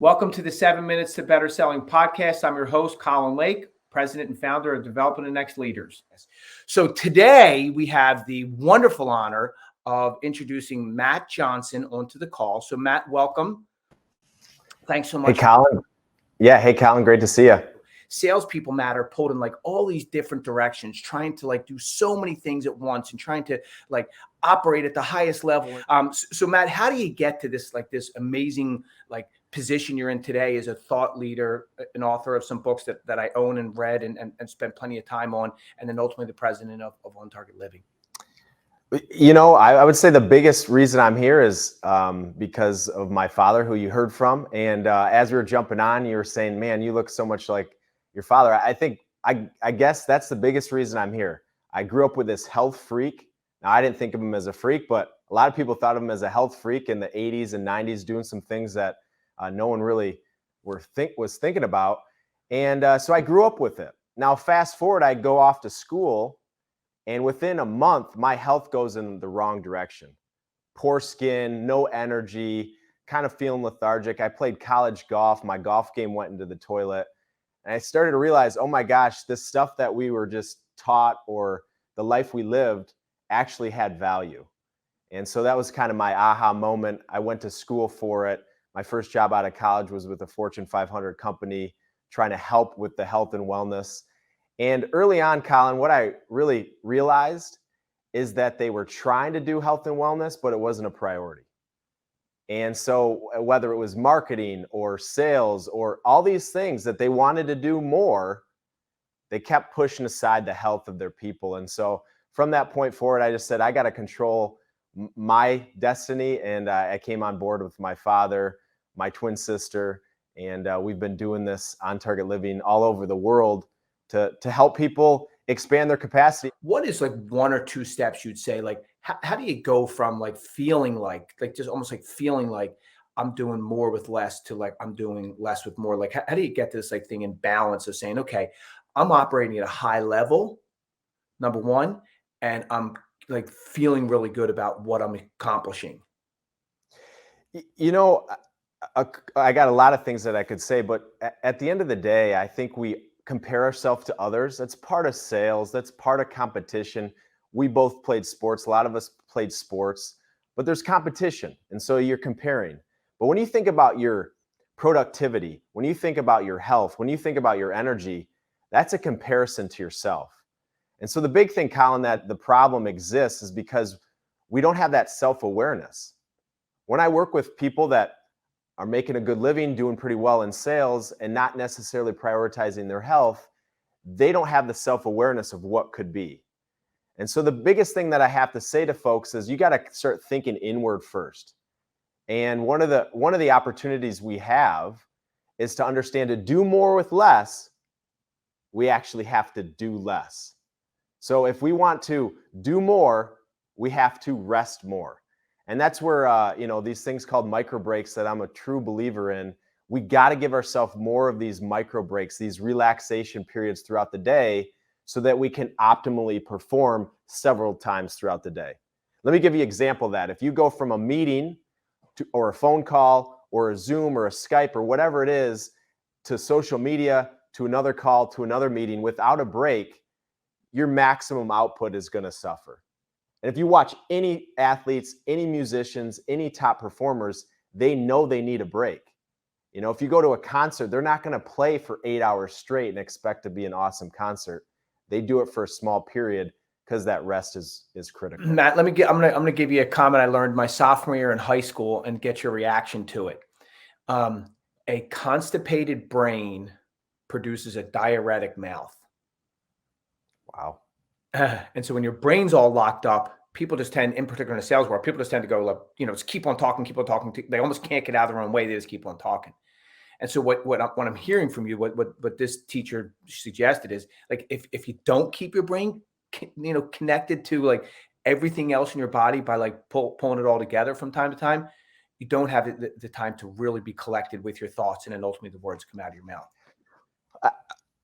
Welcome to the 7 Minutes to Better Selling podcast. I'm your host, Colin Lake, president and founder of Developing the Next Leaders. So today we have the wonderful honor of introducing Matt Johnson onto the call. So Matt, welcome. Thanks so much. Hey, Colin. Yeah. Hey, Colin. Great to see you. Salespeople, Matt, are pulled in like all these different directions, trying to like do so many things at once and trying to like operate at the highest level. So Matt, how do you get to this amazing position you're in today as a thought leader, an author of some books that I own and read and spent plenty of time on, and then ultimately the president of On Target Living? You know, I would say the biggest reason I'm here is because of my father, who you heard from. And as we were jumping on, you were saying, man, you look so much like your father. I guess that's the biggest reason I'm here. I grew up with this health freak. Now, I didn't think of him as a freak, but a lot of people thought of him as a health freak in the 80s and 90s, doing some things that no one really was thinking about. And so I grew up with it. Now, fast forward, I go off to school, and within a month, my health goes in the wrong direction. Poor skin, no energy, kind of feeling lethargic. I played college golf. My golf game went into the toilet. And I started to realize, oh my gosh, this stuff that we were just taught or the life we lived actually had value. And so that was kind of my aha moment. I went to school for it. My first job out of college was with a Fortune 500 company trying to help with the health and wellness. And early on, Colin, what I really realized is that they were trying to do health and wellness, but it wasn't a priority. And so whether it was marketing or sales or all these things that they wanted to do more, they kept pushing aside the health of their people. And so from that point forward, I just said, I got to control my destiny. And I came on board with my father, my twin sister, and we've been doing this On Target Living all over the world to help people expand their capacity. What is like one or two steps you'd say, like, how do you go from like feeling like just almost like feeling like I'm doing more with less to like I'm doing less with more? Like, how do you get this like thing in balance of saying, okay, I'm operating at a high level, number one, and I'm like feeling really good about what I'm accomplishing? You know, I got a lot of things that I could say, but at the end of the day, I think we compare ourselves to others. That's part of sales. That's part of competition. We both played sports. A lot of us played sports, but there's competition. And so you're comparing. But when you think about your productivity, when you think about your health, when you think about your energy, that's a comparison to yourself. And so the big thing, Colin, that the problem exists is because we don't have that self-awareness. When I work with people that are making a good living, doing pretty well in sales, and not necessarily prioritizing their health, they don't have the self-awareness of what could be. And so the biggest thing that I have to say to folks is you got to start thinking inward first. And one of the opportunities we have is to understand to do more with less, we actually have to do less. So if we want to do more, we have to rest more. And that's where, these things called micro breaks that I'm a true believer in. We got to give ourselves more of these micro breaks, these relaxation periods throughout the day so that we can optimally perform several times throughout the day. Let me give you an example of that. If you go from a meeting or a phone call or a Zoom or a Skype or whatever it is to social media, to another call, to another meeting without a break, your maximum output is going to suffer. And if you watch any athletes, any musicians, any top performers, they know they need a break. You know, if you go to a concert, they're not going to play for 8 hours straight and expect to be an awesome concert. They do it for a small period because that rest is critical. Matt, I'm gonna give you a comment I learned my sophomore year in high school and get your reaction to it. A constipated brain produces a diuretic mouth. Wow. And so when your brain's all locked up, people just tend, in particular in the sales world, people just tend to go like, just keep on talking. They almost can't get out of their own way. They just keep on talking. And so what I'm hearing from you, what this teacher suggested is like, if you don't keep your brain, connected to like everything else in your body by like pulling it all together from time to time, you don't have the time to really be collected with your thoughts. And then ultimately the words come out of your mouth.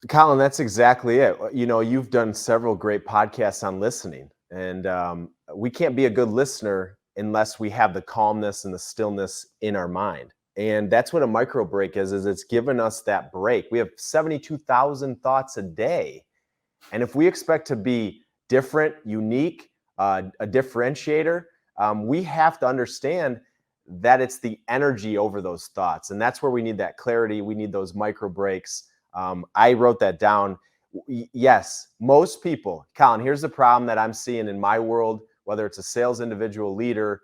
Colin, that's exactly it. You've done several great podcasts on listening, and we can't be a good listener unless we have the calmness and the stillness in our mind. And that's what a micro break is it's given us that break. We have 72,000 thoughts a day. And if we expect to be different, unique, a differentiator, we have to understand that it's the energy over those thoughts. And that's where we need that clarity. We need those micro breaks. I wrote that down. Yes, most people, Colin, here's the problem that I'm seeing in my world, whether it's a sales individual, leader,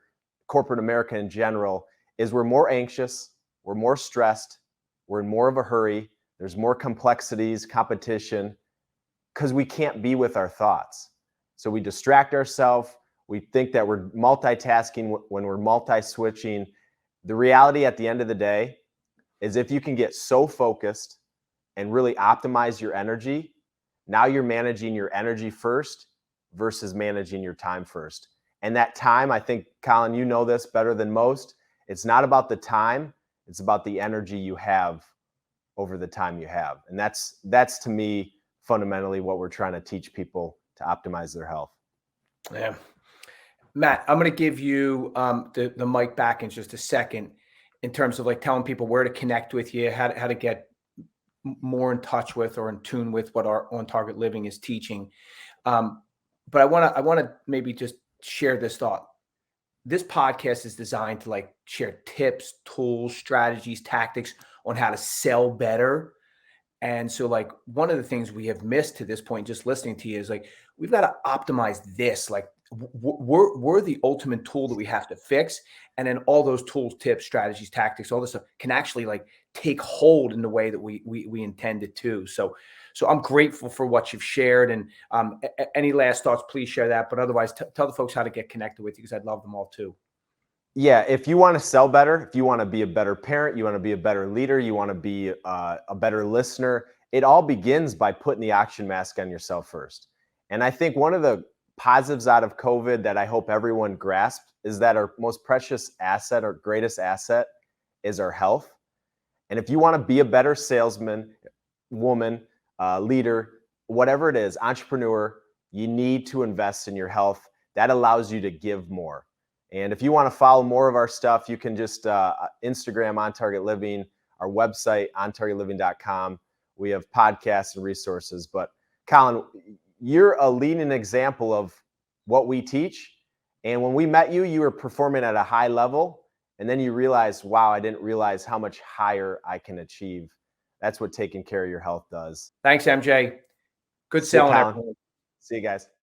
corporate America in general, is we're more anxious, we're more stressed, we're in more of a hurry, there's more complexities, competition, because we can't be with our thoughts. So we distract ourselves. We think that we're multitasking when we're multi-switching. The reality at the end of the day is if you can get so focused and really optimize your energy, now you're managing your energy first versus managing your time first. And that time, I think, Colin, you know this better than most. It's not about the time, it's about the energy you have over the time you have. And that's to me fundamentally what we're trying to teach people to optimize their health. Yeah. Matt, I'm going to give you the mic back in just a second in terms of like telling people where to connect with you, how to get more in touch with or in tune with what our On Target Living is teaching. But I want to maybe just share this thought. This podcast is designed to like share tips, tools, strategies, tactics on how to sell better. And so like one of the things we have missed to this point, just listening to you, is like, we've got to optimize this. Like we're the ultimate tool that we have to fix. And then all those tools, tips, strategies, tactics, all this stuff can actually like take hold in the way that we intend it to. So I'm grateful for what you've shared. And any last thoughts, please share that. But otherwise, tell the folks how to get connected with you, because I'd love them all too. Yeah, if you want to sell better, if you want to be a better parent, you want to be a better leader, you want to be a better listener, it all begins by putting the oxygen mask on yourself first. And I think one of the positives out of COVID that I hope everyone grasps is that our most precious asset, our greatest asset, is our health. And if you want to be a better salesman, woman, leader, whatever it is, entrepreneur, you need to invest in your health. That allows you to give more. And if you want to follow more of our stuff, you can just Instagram On Target Living, our website, ontargetliving.com. We have podcasts and resources. But Colin, you're a leading example of what we teach. And when we met you, you were performing at a high level. And then you realize, wow, I didn't realize how much higher I can achieve. That's what taking care of your health does. Thanks, MJ. Good See you, selling, Colin. everyone. See you guys.